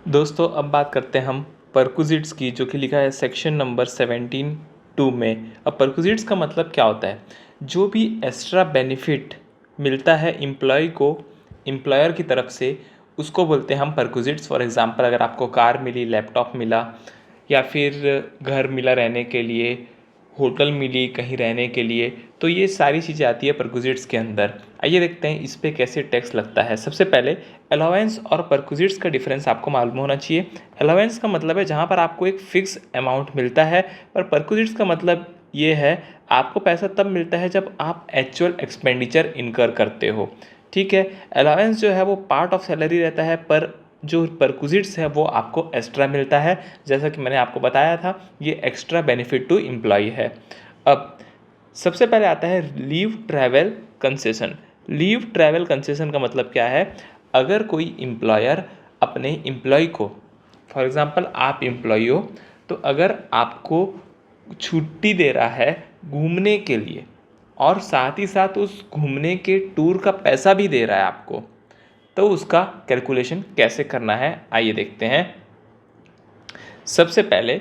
दोस्तों अब बात करते हैं हम परक्विजिट्स की, जो कि लिखा है सेक्शन नंबर 17(2) में। अब परक्विजिट्स का मतलब क्या होता है? जो भी एक्स्ट्रा बेनिफिट मिलता है एम्प्लॉय को एम्प्लॉयर की तरफ से, उसको बोलते हैं हम परक्विजिट्स। फॉर एग्जांपल, अगर आपको कार मिली, लैपटॉप मिला, या फिर घर मिला रहने के लिए, होटल मिली कहीं रहने के लिए, तो ये सारी चीज़ें आती है परक्विजिट्स के अंदर। आइए देखते हैं इस पे कैसे टैक्स लगता है। सबसे पहले अलाउंस और परक्विजिट्स का डिफरेंस आपको मालूम होना चाहिए। अलाउंस का मतलब है जहाँ पर आपको एक फिक्स अमाउंट मिलता है, पर परक्विजिट्स का मतलब ये है आपको पैसा तब मिलता है जब आप एक्चुअल एक्सपेंडिचर इनकर करते हो। ठीक है, अलाउंस जो है वो पार्ट ऑफ सैलरी रहता है, पर जो परक्विजिट्स है वो आपको एक्स्ट्रा मिलता है। जैसा कि मैंने आपको बताया था, ये एक्स्ट्रा बेनिफिट टू एम्प्लॉय है। अब सबसे पहले आता है leave travel concession. Leave travel concession का मतलब क्या है? अगर कोई एम्प्लॉयर अपने एम्प्लॉय को, फॉर एग्ज़ाम्पल आप एम्प्लॉय हो, तो अगर आपको छुट्टी दे रहा है घूमने के लिए, और साथ ही साथ उस घूमने के टूर का पैसा भी दे रहा है आपको, तो उसका कैलकुलेशन कैसे करना है आइए देखते हैं। सबसे पहले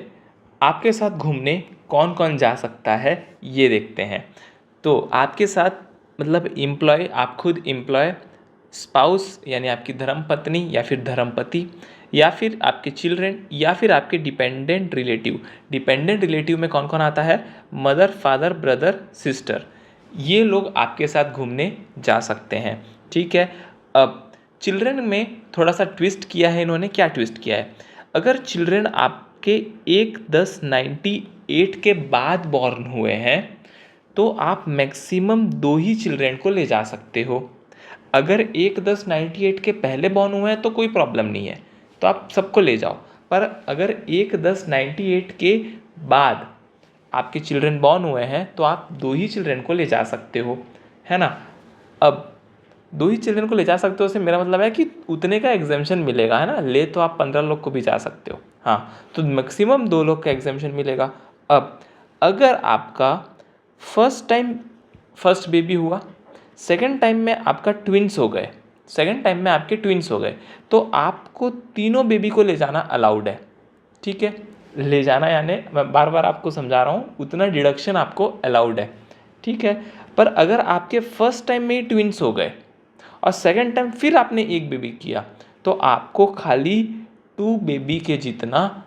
आपके साथ घूमने कौन कौन जा सकता है ये देखते हैं। तो आपके साथ मतलब एम्प्लॉय, आप खुद एम्प्लॉय, स्पाउस यानी आपकी धर्मपत्नी या फिर धर्मपति, या फिर आपके चिल्ड्रन, या फिर आपके डिपेंडेंट रिलेटिव। डिपेंडेंट रिलेटिव में कौन कौन आता है? Mother, father, brother, sister. ये लोग आपके साथ घूमने जा सकते हैं। ठीक है, अब चिल्ड्रन में थोड़ा सा ट्विस्ट किया है इन्होंने। क्या ट्विस्ट किया है? अगर चिल्ड्रन आपके 1/10/98 के बाद बॉर्न हुए हैं, तो आप मैक्सिमम 2 ही चिल्ड्रन को ले जा सकते हो। अगर 1/10/98 के पहले बॉर्न हुए हैं तो कोई प्रॉब्लम नहीं है, तो आप सबको ले जाओ। पर अगर 1/10/98 के बाद आपके चिल्ड्रन बॉर्न हुए हैं तो आप 2 ही चिल्ड्रन को ले जा सकते हो, है ना। अब 2 ही चिल्ड्रन को ले जा सकते हो से मेरा मतलब है कि उतने का एग्जामेशन मिलेगा, है ना। ले तो आप 15 लोग को भी जा सकते हो, हाँ, तो मैक्सिमम 2 लोग का एग्जामेशन मिलेगा। अब अगर आपका फर्स्ट टाइम फर्स्ट बेबी हुआ, सेकेंड टाइम में आपका ट्विंस हो गए, सेकेंड टाइम में आपके ट्विंस हो गए, तो आपको तीनों बेबी को ले जाना अलाउड है। ठीक है, ले जाना यानी मैं बार बार आपको समझा रहा हूँ, उतना डिडक्शन आपको अलाउड है। ठीक है, पर अगर आपके फर्स्ट टाइम में ही ट्विंस हो गए और सेकेंड टाइम फिर आपने एक बेबी किया, तो आपको खाली 2 बेबी के जितना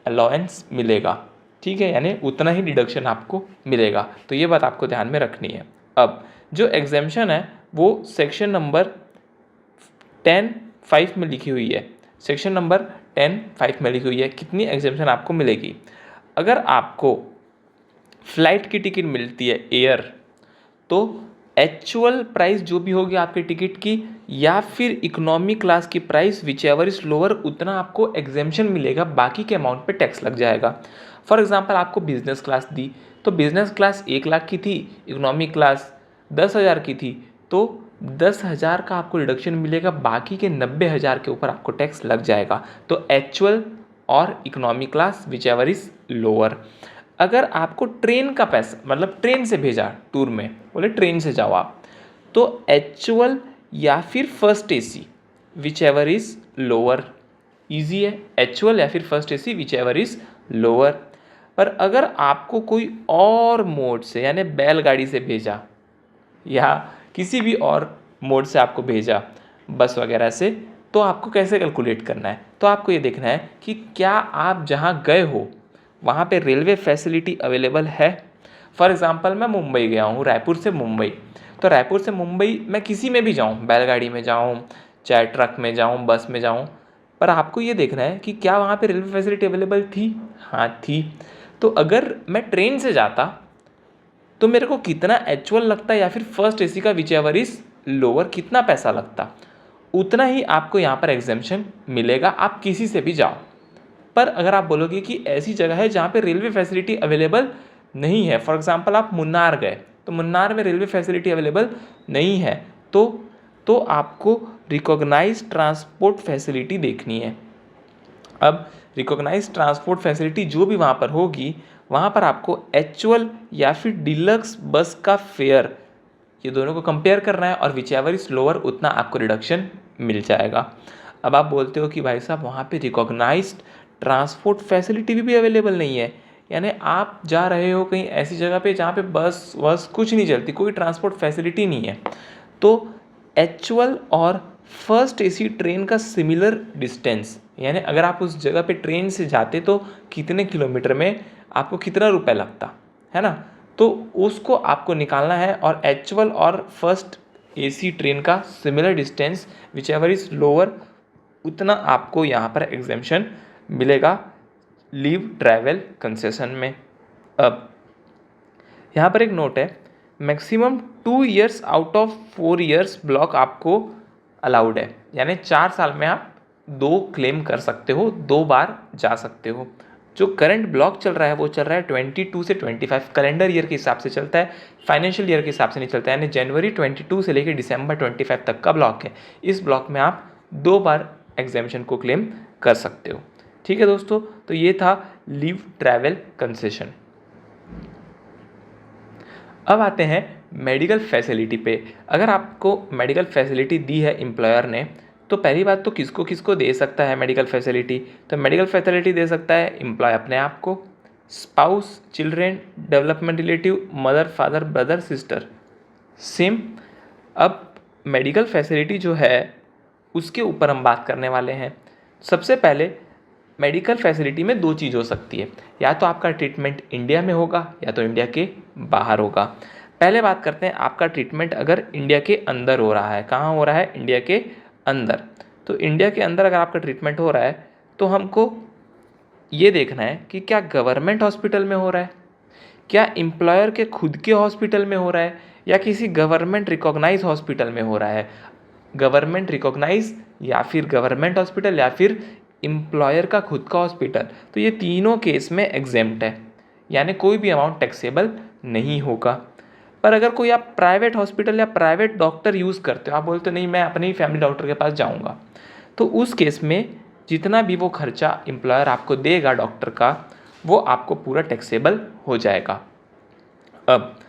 अलाउंस मिलेगा। ठीक है, यानी उतना ही डिडक्शन आपको मिलेगा। तो ये बात आपको ध्यान में रखनी है। अब जो एग्जाम्पशन है वो सेक्शन नंबर 10(5) में लिखी हुई है। सेक्शन नंबर 10(5) में लिखी हुई है कितनी एग्जाम्पशन आपको मिलेगी। अगर आपको फ्लाइट की टिकट मिलती है एयर, तो एक्चुअल प्राइस जो भी होगी आपके टिकट की, या फिर इकोनॉमी क्लास की price, which ever is lower, उतना आपको एग्जेम्पशन मिलेगा, बाकी के अमाउंट पे टैक्स लग जाएगा। फॉर एग्जांपल आपको बिजनेस क्लास दी, तो बिजनेस क्लास 1 लाख की थी, इकोनॉमी क्लास 10,000 की थी, तो 10,000 का आपको रिडक्शन मिलेगा, बाकी के 90,000 के ऊपर आपको टैक्स लग जाएगा। तो एक्चुअल और economy class which ever is lower. अगर आपको ट्रेन का पैसा, मतलब ट्रेन से भेजा टूर में, बोले ट्रेन से जाओ आप, तो एक्चुअल या फिर first AC which ever is lower. Easy है, एक्चुअल या फिर first AC which ever is lower. पर अगर आपको कोई और मोड से यानी बैलगाड़ी से भेजा, या किसी भी और मोड से आपको भेजा, बस वगैरह से, तो आपको कैसे कैलकुलेट करना है? तो आपको ये देखना है कि क्या आप जहाँ गए हो वहाँ पे रेलवे फैसिलिटी अवेलेबल है। फॉर एग्ज़ाम्पल मैं मुंबई गया हूँ, रायपुर से मुंबई, तो रायपुर से मुंबई मैं किसी में भी जाऊँ, बैलगाड़ी में जाऊँ, चाहे ट्रक में जाऊँ, बस में जाऊँ, पर आपको ये देखना है कि क्या वहाँ पे रेलवे फैसिलिटी अवेलेबल थी। हाँ थी। तो अगर मैं ट्रेन से जाता तो मेरे को कितना एक्चुअल लगता या फिर फर्स्ट एसी का विच एवर इज लोअर कितना पैसा लगता, उतना ही आपको यहाँ पर एग्जेम्पशन मिलेगा, आप किसी से भी जाओ। पर अगर आप बोलोगे कि ऐसी जगह है जहाँ पे रेलवे फैसिलिटी अवेलेबल नहीं है, फॉर एग्जांपल आप मुन्नार गए, तो मुन्नार में रेलवे फैसिलिटी अवेलेबल नहीं है, तो आपको रिकॉग्नाइज ट्रांसपोर्ट फैसिलिटी देखनी है। अब रिकॉग्नाइज ट्रांसपोर्ट फैसिलिटी जो भी वहाँ पर होगी, वहाँ पर आपको एक्चुअल या फिर डिलक्स बस का फेयर, ये दोनों को कंपेयर करना है, और विच एवर इज लोअर उतना आपको रिडक्शन मिल जाएगा। अब आप बोलते हो कि भाई साहब वहाँ पे रिकॉग्नाइज्ड ट्रांसपोर्ट फैसिलिटी भी अवेलेबल नहीं है, यानी आप जा रहे हो कहीं ऐसी जगह पे जहाँ पे बस वस कुछ नहीं चलती, कोई ट्रांसपोर्ट फैसिलिटी नहीं है, तो एक्चुअल और फर्स्ट एसी ट्रेन का सिमिलर डिस्टेंस, यानी अगर आप उस जगह पे ट्रेन से जाते तो कितने किलोमीटर में आपको कितना रुपए लगता है ना, तो उसको आपको निकालना है। और एक्चुअल और फर्स्ट एसी ट्रेन का similar distance which ever is lower, उतना आपको यहाँ पर एग्जेम्पशन मिलेगा लीव ट्रैवल कंसेशन में। अब यहाँ पर एक नोट है, maximum 2 years out of 4 years block आपको अलाउड है, यानी 4 साल में आप 2 क्लेम कर सकते हो, 2 बार जा सकते हो। जो करंट ब्लॉक चल रहा है वो चल रहा है 22 से 25 कैलेंडर ईयर के हिसाब से चलता है, फाइनेंशियल ईयर के हिसाब से नहीं चलता है, यानी जनवरी 22 से लेकर दिसंबर 25 तक का ब्लॉक है। इस ब्लॉक में आप 2 बार एग्जामेशन को क्लेम कर सकते हो। ठीक है दोस्तों, तो ये था लीव ट्रैवल कंसेशन। अब आते हैं मेडिकल फैसिलिटी पे। अगर आपको मेडिकल फैसिलिटी दी है एम्प्लॉयर ने, तो पहली बात तो किसको किसको दे सकता है मेडिकल फैसिलिटी, तो मेडिकल फैसिलिटी दे सकता है एम्प्लॉय अपने आप को, spouse, children, development relative, mother, father, brother, sister, same. अब मेडिकल फैसिलिटी जो है उसके ऊपर हम बात करने वाले हैं। सबसे पहले मेडिकल फैसिलिटी में 2 चीज़ हो सकती है, या तो आपका ट्रीटमेंट इंडिया में होगा या तो इंडिया के बाहर होगा। पहले बात करते हैं आपका ट्रीटमेंट अगर इंडिया के अंदर हो रहा है, कहाँ हो रहा है, इंडिया के अंदर। तो इंडिया के अंदर अगर आपका ट्रीटमेंट हो रहा है तो हमको ये देखना है कि क्या गवर्नमेंट हॉस्पिटल में हो रहा है, क्या एम्प्लॉयर के खुद के हॉस्पिटल में हो रहा है, या किसी गवर्नमेंट रिकॉग्नाइज हॉस्पिटल में हो रहा है। गवर्नमेंट रिकॉग्नाइज या फिर गवर्नमेंट हॉस्पिटल या फिर एम्प्लॉयर का खुद का हॉस्पिटल, तो ये तीनों केस में एग्जेम्प्ट है, यानी कोई भी अमाउंट टैक्सेबल नहीं होगा। पर अगर कोई आप प्राइवेट हॉस्पिटल या प्राइवेट डॉक्टर यूज़ करते हो, आप बोलते हो नहीं मैं अपने ही फैमिली डॉक्टर के पास जाऊँगा, तो उस केस में जितना भी वो खर्चा एम्प्लॉयर आपको देगा डॉक्टर का, वो आपको पूरा टैक्सेबल हो जाएगा। अब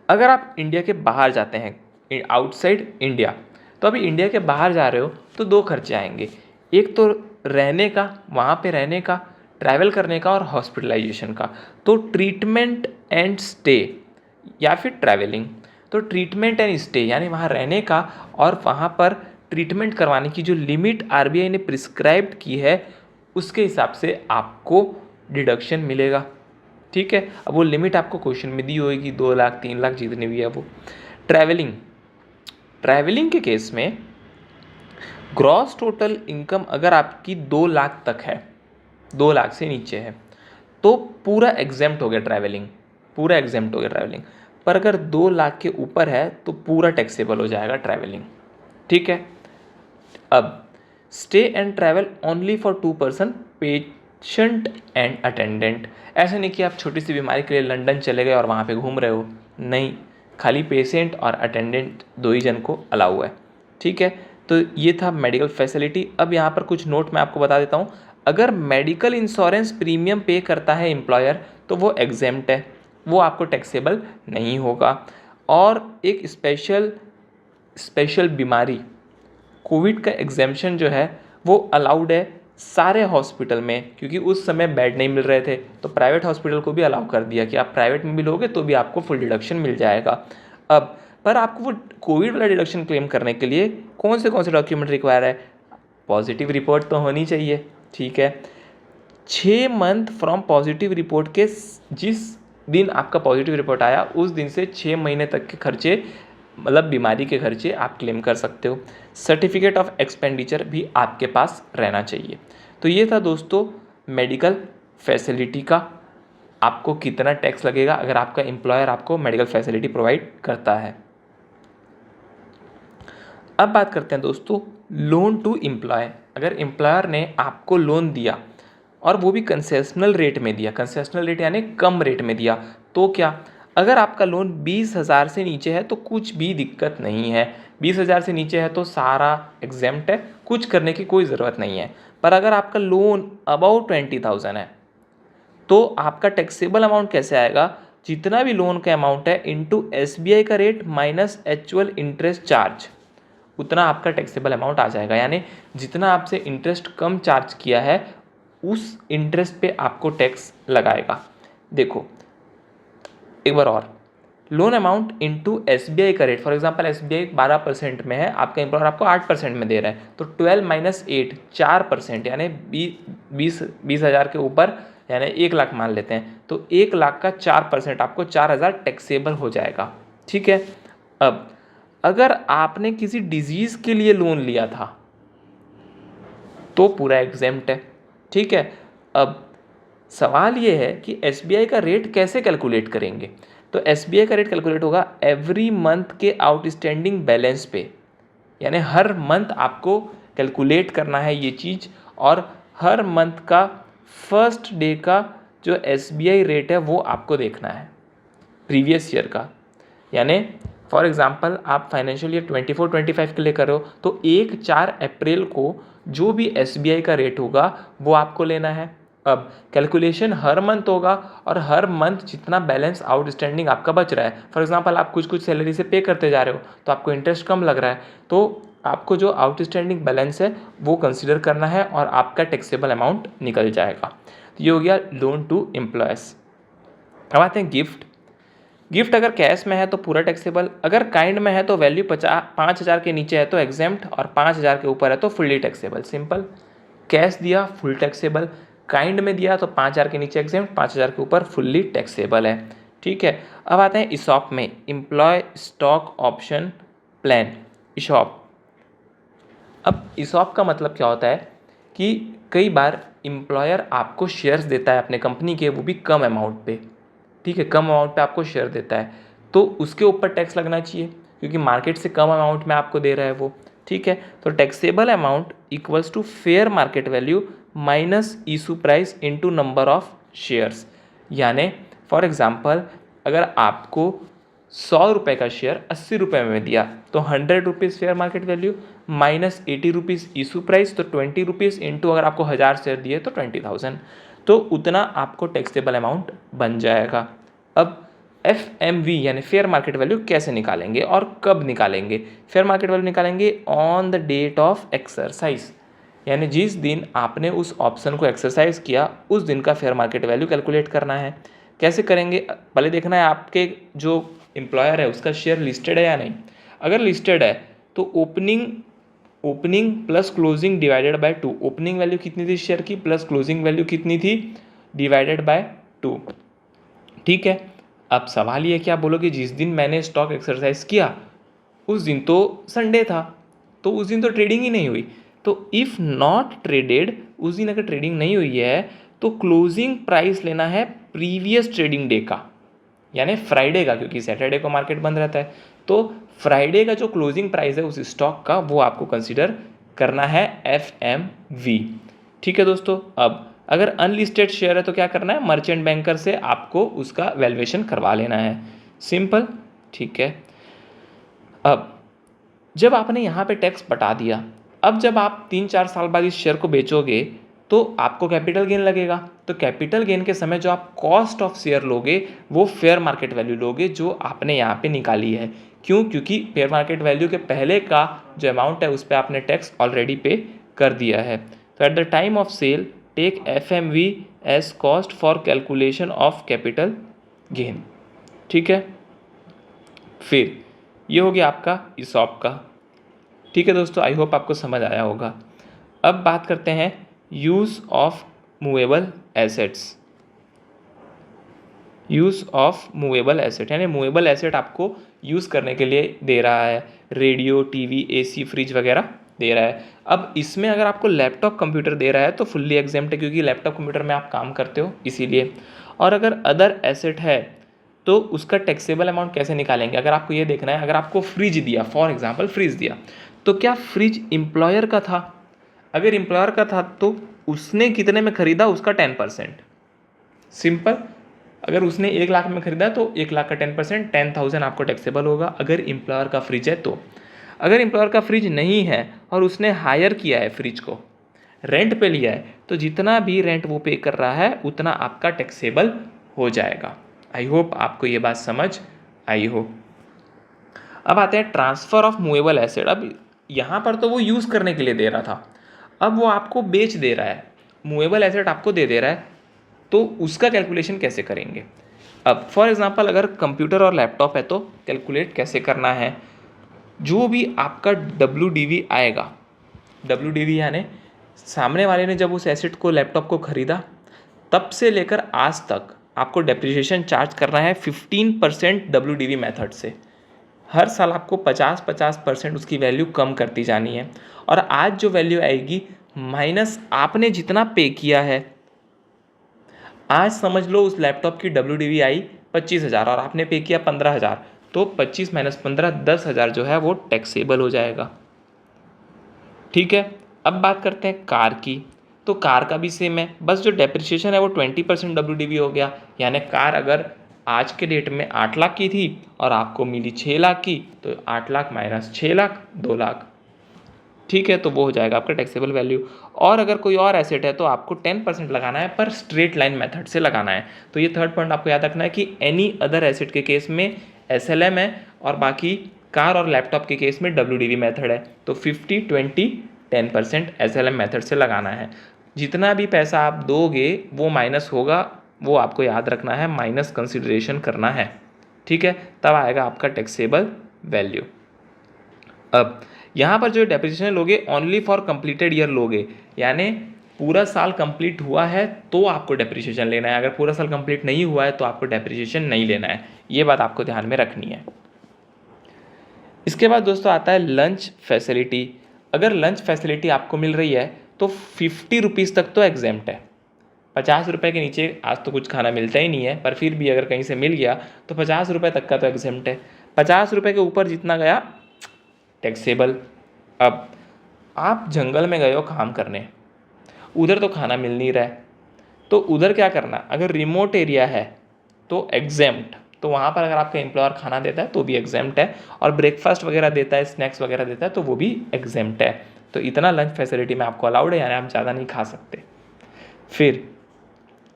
अगर आप इंडिया के बाहर जाते हैं, आउटसाइड इंडिया, तो अभी इंडिया के बाहर जा रहे हो तो 2 खर्चे आएंगे, एक तो रहने का, वहाँ पे रहने का, ट्रैवल करने का, और हॉस्पिटलाइजेशन का। तो ट्रीटमेंट एंड स्टे या फिर ट्रैवलिंग, तो ट्रीटमेंट एंड स्टे यानी वहाँ रहने का और वहाँ पर ट्रीटमेंट करवाने की जो लिमिट आरबीआई ने प्रिस्क्राइब की है उसके हिसाब से आपको डिडक्शन मिलेगा। ठीक है, अब वो लिमिट आपको क्वेश्चन में दी होगी, 2 लाख 3 लाख जितनी भी है वो। ट्रैवलिंग के केस में ग्रॉस टोटल इनकम अगर आपकी 2 लाख तक है, 2 लाख से नीचे है, तो पूरा एग्जेम्प्ट हो गया ट्रैवलिंग, पूरा एग्जेम्प्ट हो गया ट्रैवलिंग। पर अगर 2 लाख के ऊपर है तो पूरा टैक्सेबल हो जाएगा ट्रैवलिंग। ठीक है, अब stay and travel only for 2 person, patient and attendant. ऐसा नहीं कि आप छोटी सी बीमारी के लिए लंदन चले गए और वहाँ पे घूम रहे हो, नहीं, खाली पेशेंट और अटेंडेंट 2 ही जन को अलाउ है। ठीक है, तो ये था मेडिकल फैसिलिटी। अब यहाँ पर कुछ नोट मैं आपको बता देता हूँ। अगर मेडिकल इंश्योरेंस प्रीमियम पे करता है एम्प्लॉयर तो वो एग्जेम्प्ट है, वो आपको टैक्सेबल नहीं होगा। और एक स्पेशल बीमारी कोविड का एग्जेम्पशन जो है वो अलाउड है सारे हॉस्पिटल में, क्योंकि उस समय बेड नहीं मिल रहे थे, तो प्राइवेट हॉस्पिटल को भी अलाउ कर दिया कि आप प्राइवेट में भी लोगे तो भी आपको फुल डिडक्शन मिल जाएगा। अब पर आपको वो कोविड वाला डिडक्शन क्लेम करने के लिए कौन से डॉक्यूमेंट रिक्वायर है, पॉजिटिव रिपोर्ट तो होनी चाहिए। ठीक है, 6 मंथ फ्रॉम पॉजिटिव रिपोर्ट के, जिस दिन आपका पॉजिटिव रिपोर्ट आया उस दिन से 6 महीने तक के खर्चे, मतलब बीमारी के खर्चे आप क्लेम कर सकते हो। सर्टिफिकेट ऑफ एक्सपेंडिचर भी आपके पास रहना चाहिए। तो ये था दोस्तों मेडिकल फैसिलिटी का, आपको कितना टैक्स लगेगा अगर आपका एम्प्लॉयर आपको मेडिकल फैसिलिटी प्रोवाइड करता है। अब बात करते हैं दोस्तों लोन टू एम्प्लॉय। अगर एम्प्लॉयर ने आपको लोन दिया और वो भी कंसेशनल रेट में दिया, कंसेशनल रेट यानी कम रेट में दिया, तो क्या, अगर आपका लोन 20,000 से नीचे है तो कुछ भी दिक्कत नहीं है, 20,000 से नीचे है तो सारा एग्जेम्प्ट है, कुछ करने की कोई ज़रूरत नहीं है। पर अगर आपका लोन अबाउ 20,000 है तो आपका टैक्सेबल अमाउंट कैसे आएगा, जितना भी लोन का अमाउंट है इंटू SBI का rate minus actual interest charge, उतना आपका टैक्सेबल अमाउंट आ जाएगा। यानी जितना आपसे इंटरेस्ट कम चार्ज किया है उस इंटरेस्ट पे आपको टैक्स लगाएगा। देखो एक बार और, लोन अमाउंट इंटू SBI का रेट, फॉर एग्जाम्पल SBI 12% में है, आपका एम्प्लॉयर आपको 8% में दे रहा है, तो 12 माइनस 8 4%, यानी 20,000 के ऊपर, यानी 1 लाख मान लेते हैं, तो 1 लाख का 4% आपको 4,000 टैक्सेबल हो जाएगा। ठीक है। अब अगर आपने किसी डिजीज़ के लिए लोन लिया था तो पूरा एग्जेम्प्ट है। ठीक है। अब सवाल ये है कि SBI का रेट कैसे कैलकुलेट करेंगे। तो SBI का रेट कैलकुलेट होगा एवरी मंथ के आउटस्टैंडिंग बैलेंस पे, यानी हर मंथ आपको कैलकुलेट करना है ये चीज़, और हर मंथ का फर्स्ट डे का जो SBI रेट है वो आपको देखना है प्रीवियस ईयर का। यानी फॉर एग्जांपल आप फाइनेंशियल ईयर 24-25 के लिए कर रहे हो तो 1-4 अप्रैल को जो भी SBI का रेट होगा वो आपको लेना है। अब कैलकुलेशन हर मंथ होगा और हर मंथ जितना बैलेंस आउटस्टैंडिंग आपका बच रहा है, फॉर एग्जांपल आप कुछ कुछ सैलरी से पे करते जा रहे हो तो आपको इंटरेस्ट कम लग रहा है, तो आपको जो आउटस्टैंडिंग बैलेंस है वो कंसिडर करना है और आपका टैक्सेबल अमाउंट निकल जाएगा। तो ये हो गया लोन टू एम्प्लॉयज़। अब आते हैं गिफ्ट। गिफ्ट अगर कैश में है तो पूरा टैक्सेबल, अगर काइंड में है तो वैल्यू 5,000 के नीचे है तो एग्जेम्प्ट, और 5,000 के ऊपर है तो फुल्ली टैक्सेबल। सिंपल, कैश दिया फुल टैक्सेबल, काइंड में दिया तो 5,000 के नीचे एग्जेम्प्ट, 5,000 के ऊपर फुल्ली टैक्सेबल है। ठीक है। अब आते हैं ESOP में, employ stock option plan, ESOP। अब ESOP का मतलब क्या होता है कि कई बार एम्प्लॉयर आपको शेयर्स देता है अपने कंपनी के, वो भी कम अमाउंट पे। ठीक है, कम अमाउंट पे आपको शेयर देता है तो उसके ऊपर टैक्स लगना चाहिए क्योंकि मार्केट से कम अमाउंट में आपको दे रहा है वो। ठीक है, तो taxable amount equals to fair market value minus issue price into number of shares. यानी फॉर एग्जांपल अगर आपको 100 रुपये का शेयर 80 रुपये में दिया तो 100 rupees fair market value minus 80 rupees issue price, तो 20 रुपीज़ इंटू अगर आपको 1000 शेयर दिए तो 20,000, तो उतना आपको टैक्सेबल अमाउंट बन जाएगा। अब FMV यानी फेयर मार्केट वैल्यू कैसे निकालेंगे और कब निकालेंगे। फेयर मार्केट वैल्यू निकालेंगे on the date of exercise, यानी जिस दिन आपने उस ऑप्शन को एक्सरसाइज किया उस दिन का फेयर मार्केट वैल्यू कैलकुलेट करना है। कैसे करेंगे, पहले देखना है आपके जो एम्प्लॉयर है उसका शेयर लिस्टेड है या नहीं। अगर लिस्टेड है तो opening plus closing divided by 2, opening value कितनी थी शेयर की प्लस क्लोजिंग वैल्यू कितनी थी डिवाइडेड बाय 2। ठीक है। अब सवाल ये क्या बोलोगे, जिस दिन मैंने स्टॉक एक्सरसाइज किया उस दिन तो संडे था तो उस दिन तो ट्रेडिंग ही नहीं हुई, तो इफ़ नॉट ट्रेडेड, उस दिन अगर ट्रेडिंग नहीं हुई है तो क्लोजिंग प्राइस लेना है प्रीवियस ट्रेडिंग डे का, यानी फ्राइडे का, क्योंकि सैटरडे को मार्केट बंद रहता है, तो फ्राइडे का जो क्लोजिंग प्राइस है उस स्टॉक का वो आपको कंसीडर करना है FMV। ठीक है दोस्तों। अब अगर अनलिस्टेड शेयर है तो क्या करना है, मर्चेंट बैंकर से आपको उसका वैल्यूएशन करवा लेना है, सिंपल। ठीक है। अब जब आपने यहाँ पे टैक्स बता दिया, अब जब आप 3-4 साल बाद इस शेयर को बेचोगे तो आपको कैपिटल गेन लगेगा, तो कैपिटल गेन के समय जो आप कॉस्ट ऑफ शेयर लोगे वो फेयर मार्केट वैल्यू लोगे जो आपने यहाँ पे निकाली है। क्यों, क्योंकि फेयर मार्केट वैल्यू के पहले का जो अमाउंट है उस पर आपने टैक्स ऑलरेडी पे कर दिया है। तो at the time of sale take FMV as cost for calculation of capital gain. ठीक है, फिर ये हो गया आपका ESOP का। ठीक है दोस्तों, आई होप आपको समझ आया होगा। अब बात करते हैं use of movable assets. Use of movable asset यानी मूवेबल एसेट आपको यूज़ करने के लिए दे रहा है, रेडियो, TV, AC, फ्रिज वगैरह दे रहा है। अब इसमें अगर आपको लैपटॉप कंप्यूटर दे रहा है तो फुल्ली एग्जेम्प्ट है क्योंकि लैपटॉप कंप्यूटर में आप काम करते हो इसीलिए। और अगर अदर एसेट है तो उसका टैक्सेबल अमाउंट कैसे निकालेंगे, अगर आपको ये देखना है, अगर आपको फ्रिज दिया, फॉर एग्जांपल फ्रिज दिया, तो क्या फ्रिज एम्प्लॉयर का था, अगर एम्प्लॉयर का था तो उसने कितने में खरीदा उसका 10%, सिंपल। अगर उसने 1 लाख में खरीदा तो 1 लाख का 10% 10,000 आपको टैक्सेबल होगा अगर एम्प्लॉयर का फ्रिज है तो। अगर एम्प्लॉयर का फ्रिज नहीं है और उसने हायर किया है फ्रिज को, रेंट पे लिया है, तो जितना भी रेंट वो पे कर रहा है उतना आपका टैक्सेबल हो जाएगा। आई होप आपको ये बात समझ आई हो। अब आते हैं ट्रांसफ़र ऑफ मूवेबल एसेट। अब यहाँ पर तो वो यूज़ करने के लिए दे रहा था, अब वो आपको बेच दे रहा है, मूवेबल एसेट आपको दे दे रहा है, तो उसका कैलकुलेशन कैसे करेंगे। अब फॉर एग्जांपल अगर कंप्यूटर और लैपटॉप है तो कैलकुलेट कैसे करना है, जो भी आपका WDV आएगा, WDV यानी सामने वाले ने जब उस एसेट को, लैपटॉप को खरीदा, तब से लेकर आज तक आपको डेप्रिसिएशन चार्ज करना है 15% WDV मेथड से। हर साल आपको 50% उसकी वैल्यू कम करती जानी है, और आज जो वैल्यू आएगी माइनस आपने जितना पे किया है। आज समझ लो उस लैपटॉप की WDV आई 25,000 और आपने पे किया 15,000, तो 25 माइनस 15 10,000 जो है वो टैक्सेबल हो जाएगा। ठीक है, अब बात करते हैं कार की। तो कार का भी सेम है, बस जो डेप्रिसिएशन है वो 20% WDV हो गया। यानी कार अगर आज के डेट में 8 लाख की थी और आपको मिली 6 लाख की, तो 8 लाख माइनस 6 लाख 2 लाख। ठीक है, तो वो हो जाएगा आपका टैक्सेबल वैल्यू। और अगर कोई और एसेट है तो आपको 10% लगाना है, पर स्ट्रेट लाइन मेथड से लगाना है। तो ये थर्ड पॉइंट आपको याद रखना है कि एनी अदर एसेट के केस में SLM है, और बाकी कार और लैपटॉप के केस में WDV मेथड है। तो 50-20-10% SLM मेथड से लगाना है। जितना भी पैसा आप दोगे वो माइनस होगा, वो आपको याद रखना है, माइनस कंसिडरेशन करना है। ठीक है, तब आएगा आपका टैक्सेबल वैल्यू। अब यहाँ पर जो डेप्रिसिएशन लोगे ओनली फॉर कंप्लीटेड ईयर लोगे, यानी पूरा साल कंप्लीट हुआ है तो आपको डेप्रिसिएशन लेना है, अगर पूरा साल कंप्लीट नहीं हुआ है तो आपको डेप्रिसिएशन नहीं लेना है। ये बात आपको ध्यान में रखनी है। इसके बाद दोस्तों आता है लंच फैसिलिटी। अगर लंच फैसिलिटी आपको मिल रही है तो 50 रुपीज़ तक तो एग्जेम्प्ट है। 50 रुपये के नीचे आज तो कुछ खाना मिलता ही नहीं है, पर फिर भी अगर कहीं से मिल गया तो 50 रुपये तक का तो एग्जेम्प्ट है। 50 रुपये के ऊपर जितना गया टैक्सेबल। अब आप जंगल में गए हो काम करने, उधर तो खाना मिल नहीं रहा है, तो उधर क्या करना, अगर रिमोट एरिया है तो एग्जेम्प्ट, तो वहाँ पर अगर आपका एम्प्लॉयर खाना देता है तो भी एग्जेम्प्ट है, और ब्रेकफास्ट वगैरह देता है, स्नैक्स वगैरह देता है तो वो भी एग्जेम्प्ट है। तो इतना लंच फैसिलिटी में आपको अलाउड है, यानी आप ज़्यादा नहीं खा सकते। फिर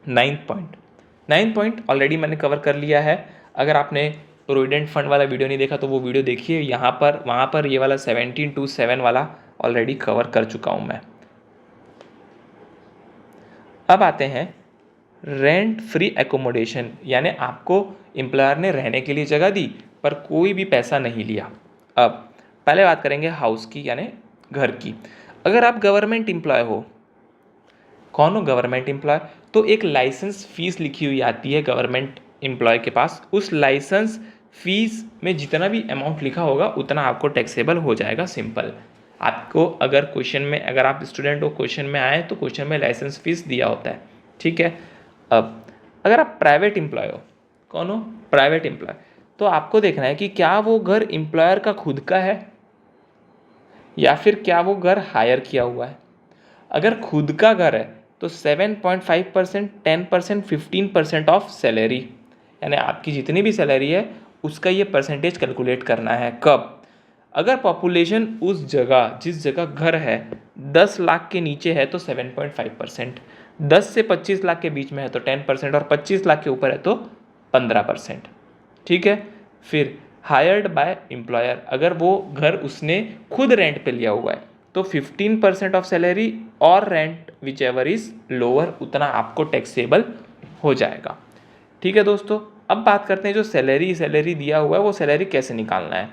9th पॉइंट ऑलरेडी मैंने कवर कर लिया है। अगर आपने प्रोविडेंट फंड वाला वीडियो नहीं देखा तो वो वीडियो देखिए, यहाँ पर वहाँ पर ये वाला 17-7 वाला ऑलरेडी कवर कर चुका हूँ मैं। अब आते हैं रेंट फ्री एकोमोडेशन, यानी आपको एम्प्लॉयर ने रहने के लिए जगह दी पर कोई भी पैसा नहीं लिया। अब पहले बात करेंगे हाउस की, यानी घर की। अगर आप गवर्नमेंट एम्प्लॉय हो, कौन हो गवर्नमेंट एम्प्लॉय, तो एक लाइसेंस फीस लिखी हुई आती है गवर्नमेंट एम्प्लॉय के पास। उस लाइसेंस फीस में जितना भी अमाउंट लिखा होगा उतना आपको टैक्सेबल हो जाएगा। सिंपल, आपको अगर क्वेश्चन में, अगर आप स्टूडेंट हो क्वेश्चन में आए तो क्वेश्चन में लाइसेंस फीस दिया होता है। ठीक है, अब अगर आप प्राइवेट एम्प्लॉय हो, कौन हो, प्राइवेट एम्प्लॉय, तो आपको देखना है कि क्या वो घर एम्प्लॉयर का खुद का है या फिर क्या वो घर हायर किया हुआ है। अगर खुद का घर है तो 7.5%, 10%, 15% ऑफ सैलरी, यानी आपकी जितनी भी सैलरी है उसका ये परसेंटेज कैलकुलेट करना है। कब, अगर पॉपुलेशन उस जगह, जिस जगह घर है 10 लाख के नीचे है तो 7.5%, 10 से 25 लाख के बीच में है तो 10%, और 25 लाख के ऊपर है तो 15%। ठीक है, फिर हायर्ड बाय एम्प्लॉयर, अगर वो घर उसने खुद रेंट पे लिया हुआ है तो 15% ऑफ सैलरी, और rent which ever is lower उतना आपको टैक्सेबल हो जाएगा। ठीक है दोस्तों, अब बात करते हैं जो सैलरी दिया हुआ है वो सैलरी कैसे निकालना है।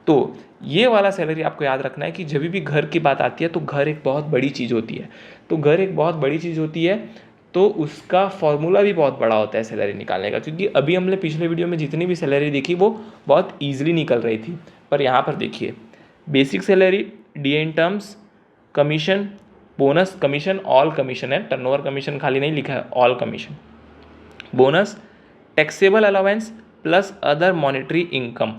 तो ये वाला सैलरी आपको याद रखना है कि जब भी घर की बात आती है तो घर एक बहुत बड़ी चीज़ होती है, तो घर एक बहुत बड़ी चीज़ होती है, तो उसका फॉर्मूला भी बहुत बड़ा होता है सैलरी निकालने का। क्योंकि अभी हमने पिछले वीडियो में जितनी भी सैलरी देखी वो बहुत ईजिली निकल रही थी, पर यहाँ पर देखिए basic salary, DA in terms, commission, bonus, commission, all commission है, टर्नओवर कमीशन खाली नहीं लिखा है, all commission, bonus, taxable allowance plus other monetary income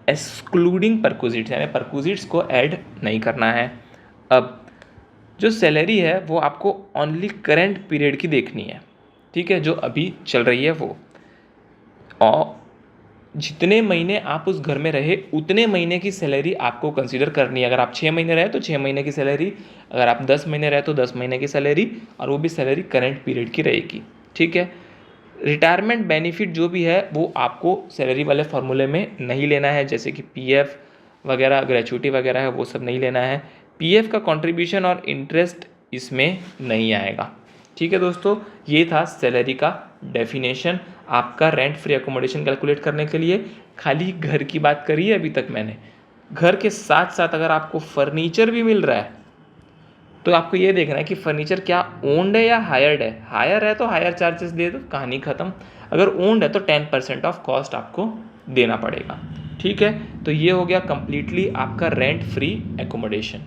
excluding perquisites, यानी परक्विजिट्स को ऐड नहीं करना है। अब जो सैलरी है वो आपको ओनली करेंट पीरियड की देखनी है। ठीक है, जो अभी चल रही है वो, और जितने महीने आप उस घर में रहे उतने महीने की सैलरी आपको कंसीडर करनी है। अगर आप 6 महीने रहे तो 6 महीने की सैलरी, अगर आप 10 महीने रहे तो 10 महीने की सैलरी, और वो भी सैलरी करेंट पीरियड की रहेगी। ठीक है, रिटायरमेंट बेनिफिट जो भी है वो आपको सैलरी वाले फार्मूले में नहीं लेना है, जैसे कि PF, वगैरह, ग्रेचुइटी वगैरह है वो सब नहीं लेना है। पीएफ का कंट्रीब्यूशन और इंटरेस्ट इसमें नहीं आएगा। ठीक है दोस्तों, ये था सैलरी का डेफिनेशन। आपका रेंट फ्री एकोमोडेशन कैलकुलेट करने के लिए खाली घर की बात करी है अभी तक मैंने। घर के साथ साथ अगर आपको फर्नीचर भी मिल रहा है तो आपको ये देखना है कि फर्नीचर क्या ओन्ड है या हायर्ड है। हायर है तो हायर चार्जेस दे दो, कहानी ख़त्म। अगर ओन्ड है तो 10% ऑफ कॉस्ट आपको देना पड़ेगा। ठीक है, तो ये हो गया कंप्लीटली आपका रेंट फ्री एकोमोडेशन।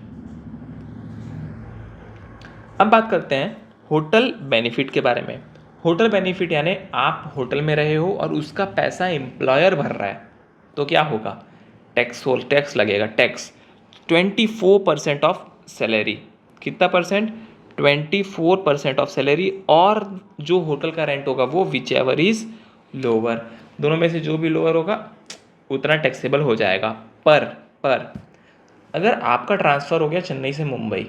अब बात करते हैं होटल बेनिफिट के बारे में। होटल बेनिफिट यानी आप होटल में रहे हो और उसका पैसा एम्प्लॉयर भर रहा है, तो क्या होगा, टैक्स लगेगा। Tax 24% of salary. कितना परसेंट, 24% ऑफ सैलरी। और जो होटल का रेंट होगा वो विच एवर इज लोअर, दोनों में से जो भी लोअर होगा उतना टैक्सेबल हो जाएगा। पर अगर आपका ट्रांसफ़र हो गया चेन्नई से मुंबई,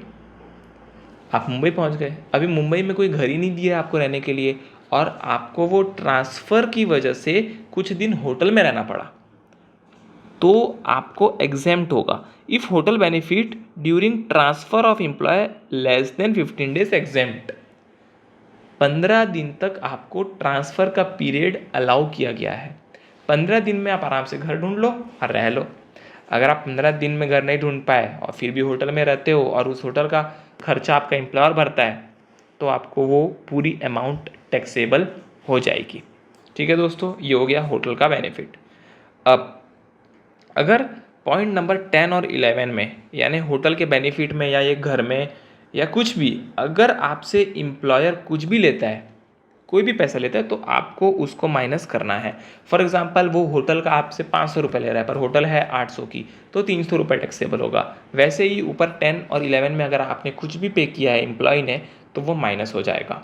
आप मुंबई पहुंच गए, अभी मुंबई में कोई घर ही नहीं दिया आपको रहने के लिए, और आपको वो ट्रांसफ़र की वजह से कुछ दिन होटल में रहना पड़ा, तो आपको एग्जेम्प्ट होगा। If hotel benefit during transfer of employ less than 15 days exempt. 15 दिन तक आपको ट्रांसफ़र का पीरियड अलाउ किया गया है। 15 दिन में आप आराम से घर ढूंढ लो और रह लो। अगर आप 15 दिन में घर नहीं ढूंढ पाए और फिर भी होटल में रहते हो और उस होटल का खर्चा आपका एम्प्लॉयर भरता है, तो आपको वो पूरी अमाउंट टैक्सेबल हो जाएगी। ठीक है दोस्तों, ये हो गया होटल का बेनिफिट। अब अगर पॉइंट नंबर 10 और 11 में, यानी होटल के बेनिफिट में या ये घर में या कुछ भी, अगर आपसे एम्प्लॉयर कुछ भी लेता है, कोई भी पैसा लेता है, तो आपको उसको माइनस करना है। फॉर एग्जांपल वो होटल का आपसे 500 रुपये ले रहा है पर होटल है 800 की, तो 300 रुपये टैक्सेबल होगा। वैसे ही ऊपर 10 और 11 में अगर आपने कुछ भी पे किया है एम्प्लॉय ने, तो वो माइनस हो जाएगा।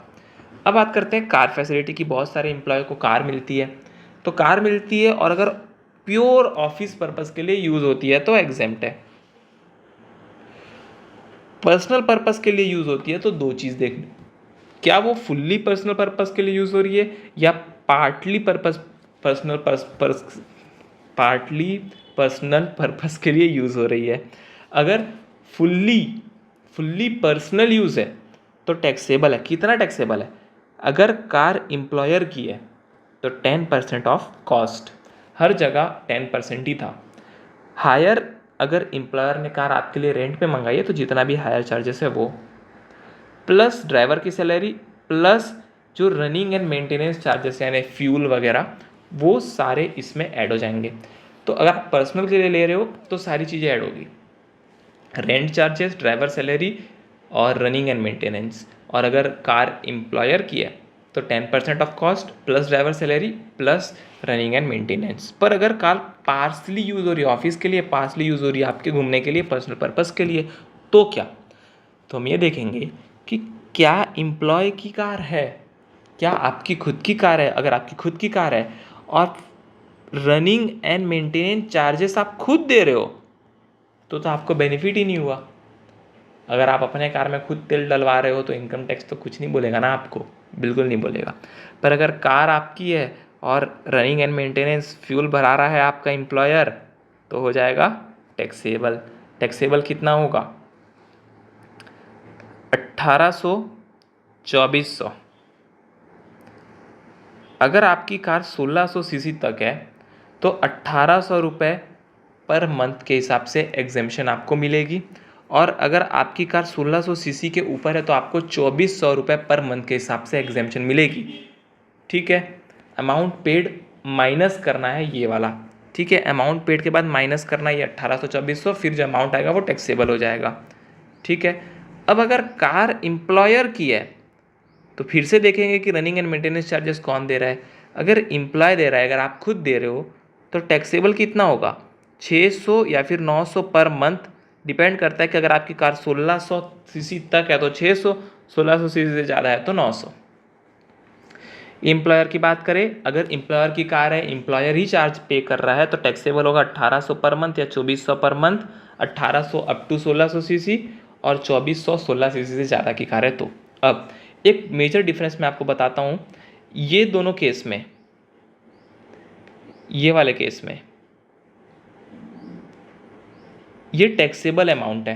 अब बात करते हैं कार फैसिलिटी की। बहुत सारे एम्प्लॉय को कार मिलती है, तो कार मिलती है और अगर प्योर ऑफिस पर्पस के लिए यूज़ होती है तो एग्जेम्प्ट है। पर्सनल पर्पस के लिए यूज़ होती है तो दो चीज़ देखनी, क्या वो फुल्ली पर्सनल पर्पस के लिए यूज़ हो रही है या पार्टली पर्सनल पर्पस के लिए यूज़ हो रही है। अगर फुल्ली पर्सनल यूज़ है तो टैक्सेबल है। कितना टैक्सेबल है, अगर कार एम्प्लॉयर की है तो 10% ऑफ कॉस्ट, हर जगह 10% ही था। हायर, अगर एम्प्लॉयर ने कार आपके लिए रेंट पे मंगाई है तो जितना भी हायर चार्जेस है वो, प्लस ड्राइवर की सैलरी, प्लस जो रनिंग एंड मेंटेनेंस चार्जेस यानी फ्यूल वगैरह, वो सारे इसमें ऐड हो जाएंगे। तो अगर आप पर्सनल के लिए ले रहे हो तो सारी चीज़ें ऐड होगी, रेंट चार्जेस, ड्राइवर सैलरी और रनिंग एंड मेंटेनेंस। और अगर कार एम्प्लॉयर की है तो 10% of cost plus driver salary plus running and maintenance. पर अगर कार पार्सली यूज़ हो रही है ऑफिस के लिए, पार्सली यूज़ हो रही है आपके घूमने के लिए, पर्सनल पर्पस के लिए, तो क्या, तो हम ये देखेंगे कि क्या एम्प्लॉय की कार है, क्या आपकी खुद की कार है। अगर आपकी खुद की कार है और रनिंग एंड मेंटेनेंस चार्जेस आप खुद दे रहे हो तो आपको बेनिफिट ही नहीं हुआ। अगर आप अपने कार में खुद तेल डलवा रहे हो तो इनकम टैक्स तो कुछ नहीं बोलेगा ना आपको, बिल्कुल नहीं बोलेगा। पर अगर कार आपकी है और रनिंग एंड मेंटेनेंस फ्यूल भरा रहा है आपका एम्प्लॉयर, तो हो जाएगा टैक्सेबल। टैक्सेबल कितना होगा, 1800, 2400। अगर आपकी कार 1600 सीसी तक है तो 1800 रुपये पर मंथ के हिसाब से एग्जेम्पशन आपको मिलेगी। और अगर आपकी कार 1600 सीसी के ऊपर है तो आपको 2400 रुपये पर मंथ के हिसाब से एग्जेम्पशन मिलेगी। ठीक है, अमाउंट पेड माइनस करना है ये वाला। ठीक है, अमाउंट पेड के बाद माइनस करना है ये 1800 2400, फिर जो अमाउंट आएगा वो टैक्सेबल हो जाएगा। ठीक है, अब अगर कार एम्प्लॉयर की है तो फिर से देखेंगे कि रनिंग एंड मेंटेनेंस चार्जेस कौन दे रहा है। अगर एम्प्लॉय दे रहा है, अगर आप खुद दे रहे हो, तो टैक्सेबल कितना होगा, 600 या फिर 900 पर मंथ। डिपेंड करता है कि अगर आपकी कार 1600 सीसी तक है तो 600, 1600 सीसी से ज़्यादा है तो 900। एम्प्लॉयर की बात करें, अगर एम्प्लॉयर की कार है, एम्प्लॉयर ही चार्ज पे कर रहा है, तो टैक्सेबल होगा 1800 पर मंथ या 2400 per month. 1800 up to 1600 CC और 2400 16 सीसी से ज़्यादा की कार है तो। अब एक मेजर डिफरेंस मैं आपको बताता हूँ, ये दोनों केस में, ये वाले केस में ये टैक्सेबल अमाउंट है।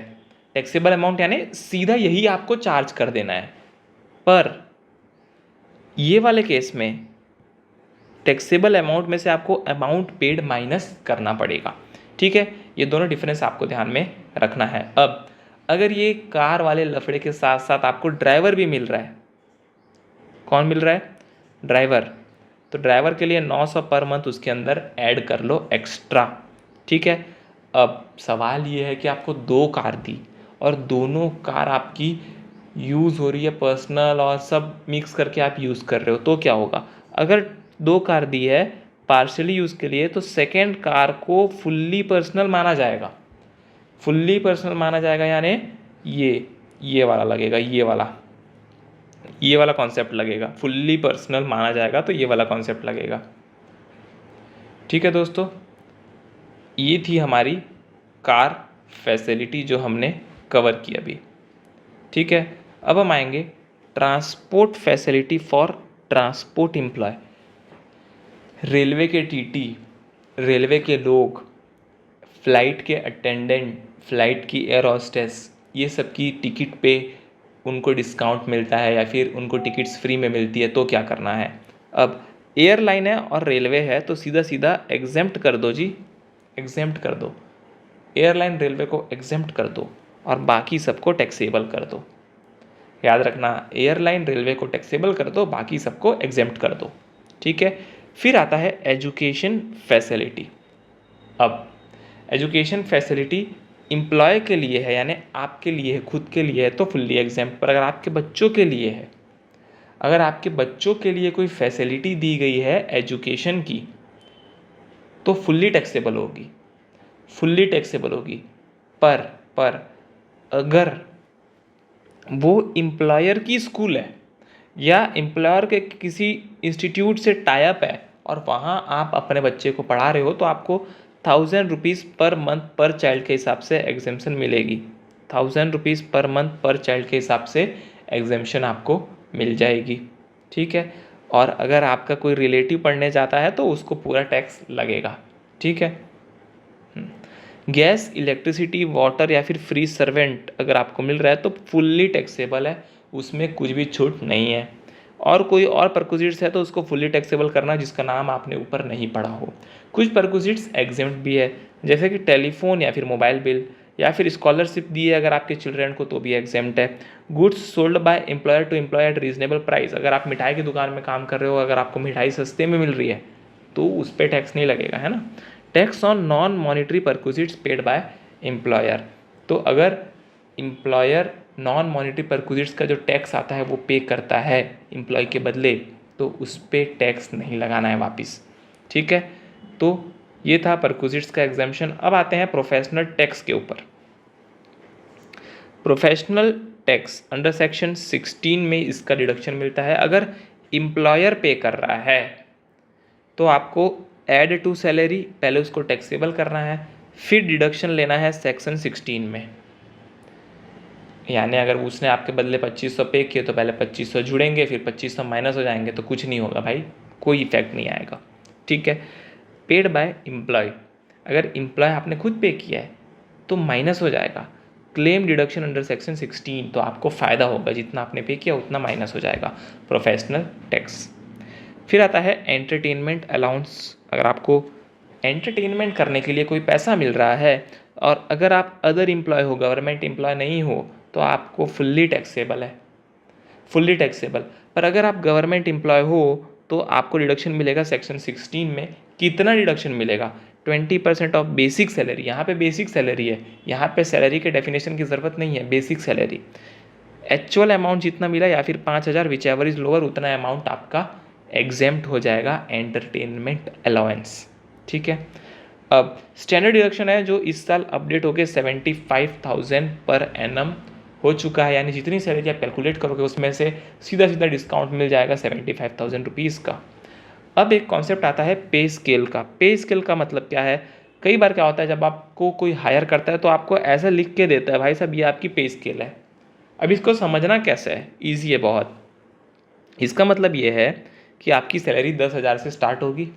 टैक्सेबल अमाउंट यानी सीधा यही आपको चार्ज कर देना है। पर ये वाले केस में टैक्सेबल अमाउंट में से आपको अमाउंट पेड माइनस करना पड़ेगा। ठीक है, ये दोनों डिफरेंस आपको ध्यान में रखना है। अब अगर ये कार वाले लफड़े के साथ साथ आपको ड्राइवर भी मिल रहा है, कौन मिल रहा है? ड्राइवर। तो ड्राइवर के लिए 900 पर मंथ उसके अंदर ऐड कर लो एक्स्ट्रा। ठीक है, अब सवाल ये है कि आपको 2 कार दी और दोनों कार आपकी यूज़ हो रही है, पर्सनल और सब मिक्स करके आप यूज़ कर रहे हो, तो क्या होगा? अगर 2 कार दी है पार्शियली यूज़ के लिए तो सेकेंड कार को फुल्ली पर्सनल माना जाएगा। फुल्ली पर्सनल माना जाएगा यानी ये वाला लगेगा, ये वाला कॉन्सेप्ट लगेगा। फुल्ली पर्सनल माना जाएगा तो ये वाला कॉन्सेप्ट लगेगा। ठीक है दोस्तों, ये थी हमारी कार फैसिलिटी जो हमने कवर की अभी। ठीक है, अब हम आएंगे transport facility for transport employ. Railway के टीटी, रेलवे के लोग, फ्लाइट के अटेंडेंट, फ्लाइट की एयर होस्टेस, ये सब की टिकट पे उनको डिस्काउंट मिलता है या फिर उनको टिकट्स फ्री में मिलती है, तो क्या करना है? अब एयरलाइन है और रेलवे है तो सीधा सीधा एग्जेम्प्ट कर दो जी, एग्जेम्प्ट कर दो। एयरलाइन रेलवे को एग्जेम्प्ट कर दो और बाकी सबको टैक्सेबल कर दो। याद रखना, एयरलाइन रेलवे को टैक्सेबल कर दो, बाकी सबको एग्जेम्प्ट कर दो। ठीक है, फिर आता है एजुकेशन फैसिलिटी। अब एजुकेशन फैसिलिटी एम्प्लॉय के लिए है यानी आपके लिए है, खुद के लिए है तो फुल्ली एग्जेम्प्ट। पर अगर आपके बच्चों के लिए है, अगर आपके बच्चों के लिए कोई फैसिलिटी दी गई है एजुकेशन की तो फुल्ली टैक्सेबल होगी, फुल्ली टैक्सेबल होगी। पर अगर वो एम्प्लॉयर की स्कूल है या एम्प्लॉयर के किसी इंस्टीट्यूट से टाई अप है और वहाँ आप अपने बच्चे को पढ़ा रहे हो तो आपको 1000 रुपीज़ पर मंथ पर चाइल्ड के हिसाब से एग्जेम्पशन मिलेगी। 1000 रुपीज़ पर मंथ पर चाइल्ड के हिसाब से एग्जेम्पशन आपको मिल जाएगी। ठीक है, और अगर आपका कोई रिलेटिव पढ़ने जाता है तो उसको पूरा टैक्स लगेगा। ठीक है, गैस, इलेक्ट्रिसिटी, वाटर या फिर फ्री सर्वेंट अगर आपको मिल रहा है तो फुल्ली टैक्सेबल है, उसमें कुछ भी छूट नहीं है। और कोई और परक्विजिट्स है तो उसको फुल्ली टैक्सेबल करना जिसका नाम आपने ऊपर नहीं पढ़ा हो। कुछ परक्विजिट्स एग्जेम्प्ट भी है, जैसे कि टेलीफोन या फिर मोबाइल बिल या फिर स्कॉलरशिप दी है अगर आपके चिल्ड्रन को तो भी एग्जेम्प्ट है। Goods sold by employer to employ at reasonable price, अगर आप मिठाई की दुकान में काम कर रहे हो, अगर आपको मिठाई सस्ते में मिल रही है तो उस पर टैक्स नहीं लगेगा, है ना। Tax on non monetary perquisites paid by employer, तो अगर एम्प्लॉयर नॉन मॉनिटरी परक्विजिट्स का जो टैक्स आता है वो पे करता है एम्प्लॉय के बदले तो उस पर टैक्स नहीं लगाना है वापस। ठीक है, तो ये था परक्विजिट्स का एग्जाम्पशन। अब आते हैं प्रोफेशनल टैक्स के ऊपर। प्रोफेशनल टैक्स अंडर सेक्शन 16 में इसका डिडक्शन मिलता है। अगर एम्प्लॉयर पे कर रहा है तो आपको ऐड टू सैलरी पहले उसको टैक्सेबल करना है, फिर डिडक्शन लेना है सेक्शन 16 में। यानी अगर उसने आपके बदले 2500 पे किए तो पहले 2500 जुड़ेंगे, फिर 2500 माइनस हो जाएंगे तो कुछ नहीं होगा भाई, कोई इफेक्ट नहीं आएगा। ठीक है, पेड बाय एम्प्लॉय, अगर एम्प्लॉय आपने खुद पे किया है तो माइनस हो जाएगा। क्लेम डिडक्शन अंडर सेक्शन 16, तो आपको फ़ायदा होगा, जितना आपने पे किया उतना माइनस हो जाएगा। Professional tax. फिर आता है एंटरटेनमेंट अलाउंस, अगर आपको एंटरटेनमेंट करने के लिए कोई पैसा मिल रहा है और अगर आप अदर एम्प्लॉय हो, गवर्नमेंट एम्प्लॉय नहीं हो, तो आपको फुल्ली टैक्सेबल है, फुल्ली टैक्सेबल। पर अगर आप गवर्नमेंट एम्प्लॉय हो तो आपको डिडक्शन मिलेगा सेक्शन 16 में। कितना डिडक्शन मिलेगा? 20% ऑफ बेसिक सैलरी। यहाँ पे बेसिक सैलरी है, यहाँ पे सैलरी के डेफिनेशन की ज़रूरत नहीं है, बेसिक सैलरी। एक्चुअल अमाउंट जितना मिला या फिर 5000 विच एवर इज लोअर, उतना अमाउंट आपका एग्जेम्प्ट हो जाएगा एंटरटेनमेंट अलाउंस। ठीक है, अब स्टैंडर्ड डिडक्शन है जो इस साल अपडेट होकर 75,000 पर एनम हो चुका है, यानी जितनी सैलरी आप कैलकुलेट करोगे उसमें से सीधा सीधा डिस्काउंट मिल जाएगा 75,000 रुपीज़ का। अब एक कॉन्सेप्ट आता है पे स्केल का। पे स्केल का मतलब क्या है? कई बार क्या होता है जब आपको कोई हायर करता है तो आपको ऐसा लिख के देता है, भाई साहब ये आपकी पे स्केल है। अब इसको समझना कैसे है? ईजी है बहुत। इसका मतलब ये है कि आपकी सैलरी 10,000 से स्टार्ट होगी,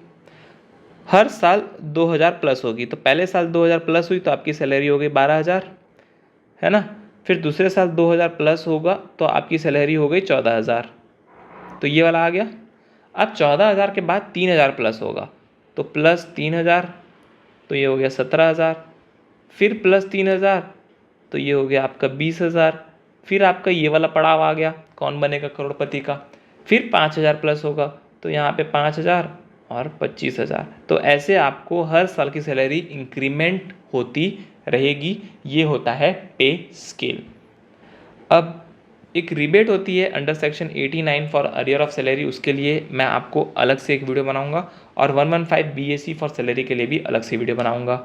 हर साल 2000 प्लस होगी। तो पहले साल 2000 प्लस हुई तो आपकी सैलरी हो गई 12,000, है ना। फिर दूसरे साल 2000 प्लस होगा तो आपकी सैलरी हो गई 14,000, तो ये वाला आ गया। अब 14,000 के बाद 3,000 प्लस होगा तो प्लस 3,000, तो ये हो गया 17,000, फिर प्लस 3,000 तो ये हो गया आपका 20,000, फिर आपका ये वाला पड़ाव आ गया, कौन बनेगा करोड़पति का। फिर 5,000 प्लस होगा तो यहाँ पे 5,000 और 25,000। तो ऐसे आपको हर साल की सैलरी इंक्रीमेंट होती रहेगी। ये होता है पे स्केल। अब एक रिबेट होती है under section 89 for arrear of salary, उसके लिए मैं आपको अलग से एक वीडियो बनाऊंगा, और 115 BAC फॉर सैलरी के लिए भी अलग से वीडियो बनाऊंगा।